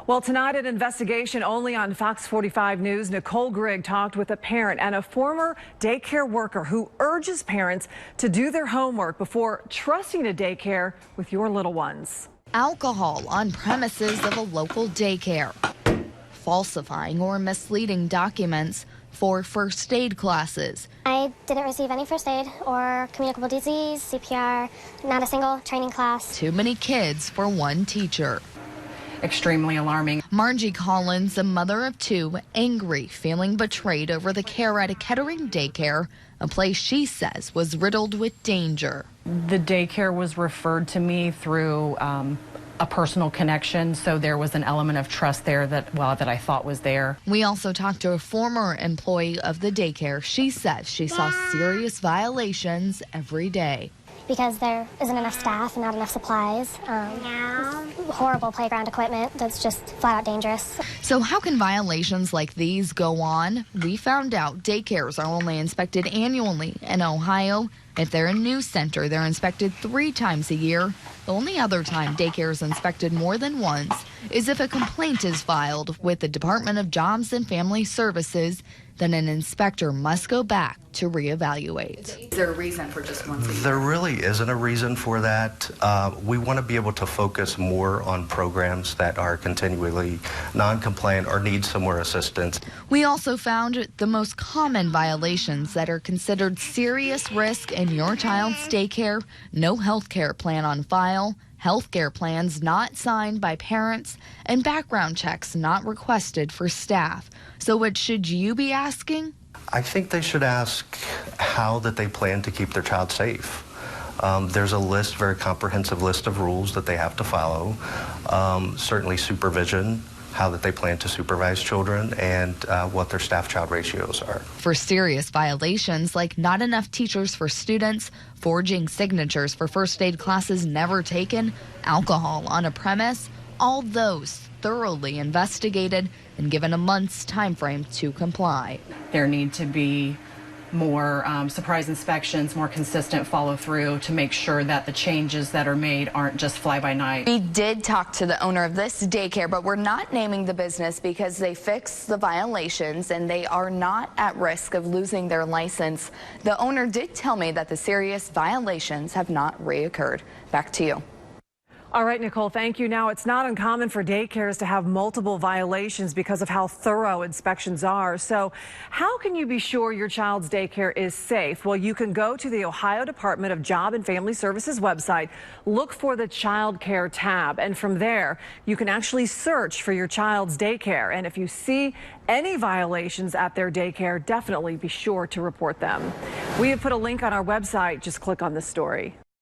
Well, tonight, an investigation only on Fox 45 News. Nicole Grigg talked with a parent and a former daycare worker who urges parents to do their homework before trusting a daycare with your little ones. Alcohol on premises of a local daycare, falsifying or misleading documents for first aid classes. I didn't receive any first aid or communicable disease, CPR, not a single training class. Too many kids for one teacher. Extremely alarming. Margie Collins, a mother of two, angry, feeling betrayed over the care at a Kettering daycare, a place she says was riddled with danger. The daycare was referred to me through a personal connection, so there was an element of trust there that I thought was there. We also talked to a former employee of the daycare. She says she saw serious violations every day. Because there isn't enough staff and not enough supplies. Horrible playground equipment that's just flat out dangerous. So how can violations like these go on? We found out daycares are only inspected annually in Ohio. If they're a new center, they're inspected 3 times a year. The only other time daycare is inspected more than once is if a complaint is filed with the Department of Jobs and Family Services. Then an inspector must go back to reevaluate. Is there a reason for just once a year? There really isn't a reason for that. We want to be able to focus more on programs that are continually non-compliant or need some more assistance. We also found the most common violations that are considered serious risk in your child's daycare: no health care plan on file, health care plans not signed by parents, and background checks not requested for staff. So what should you be asking? I think they should ask how that they plan to keep their child safe. There's a list, very comprehensive list of rules that they have to follow. Certainly supervision, how that they plan to supervise children, and what their staff-child ratios are. For serious violations like not enough teachers for students, forging signatures for first aid classes never taken, alcohol on a premise, all those thoroughly investigated and given a month's time frame to comply. There need to be more surprise inspections, more consistent follow through to make sure that the changes that are made aren't just fly by night. We did talk to the owner of this daycare, but we're not naming the business because they fixed the violations and they are not at risk of losing their license. The owner did tell me that the serious violations have not reoccurred. Back to you. All right, Nicole, thank you. Now, it's not uncommon for daycares to have multiple violations because of how thorough inspections are. So how can you be sure your child's daycare is safe? Well, you can go to the Ohio Department of Job and Family Services website, look for the Child Care tab, and from there, you can actually search for your child's daycare. And if you see any violations at their daycare, definitely be sure to report them. We have put a link on our website. Just click on this story.